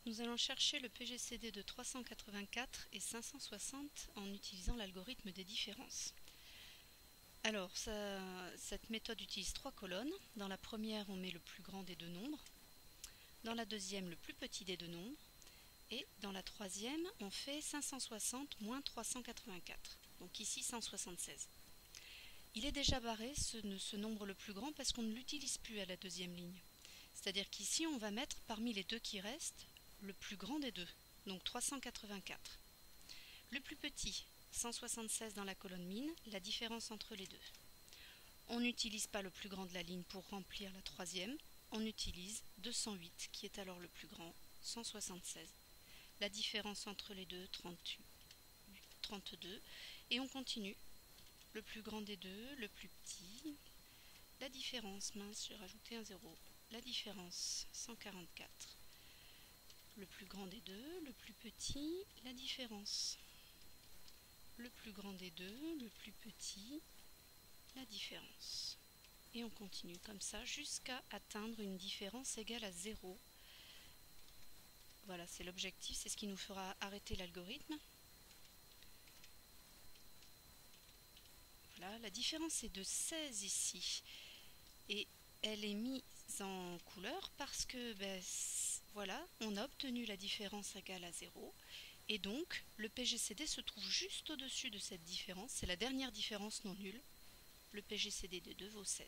Nous allons chercher le PGCD de 384 et 560 en utilisant l'algorithme des différences. Alors, cette méthode utilise trois colonnes. Dans la première, on met le plus grand des deux nombres. Dans la deuxième, le plus petit des deux nombres. Et dans la troisième, on fait 560 moins 384. Donc ici, 176. Il est déjà barré, ce nombre le plus grand, parce qu'on ne l'utilise plus à la deuxième ligne. C'est-à-dire qu'ici, on va mettre parmi les deux qui restent, le plus grand des deux, donc 384. Le plus petit, 176 dans la colonne mine, la différence entre les deux. On n'utilise pas le plus grand de la ligne pour remplir la troisième, on utilise 208 qui est alors le plus grand, 176. La différence entre les deux, 32, et on continue. Le plus grand des deux, le plus petit, la différence, mince, j'ai rajouté un 0, la différence, 144. Le plus grand des deux, le plus petit, la différence. Le plus grand des deux, le plus petit, la différence. Et on continue comme ça jusqu'à atteindre une différence égale à 0. Voilà, c'est l'objectif, c'est ce qui nous fera arrêter l'algorithme. Voilà, la différence est de 16 ici. Et elle est mise en couleur parce que, voilà, on a obtenu la différence égale à 0. Et donc, le PGCD se trouve juste au-dessus de cette différence. C'est la dernière différence non nulle. Le PGCD de 2 vaut 16.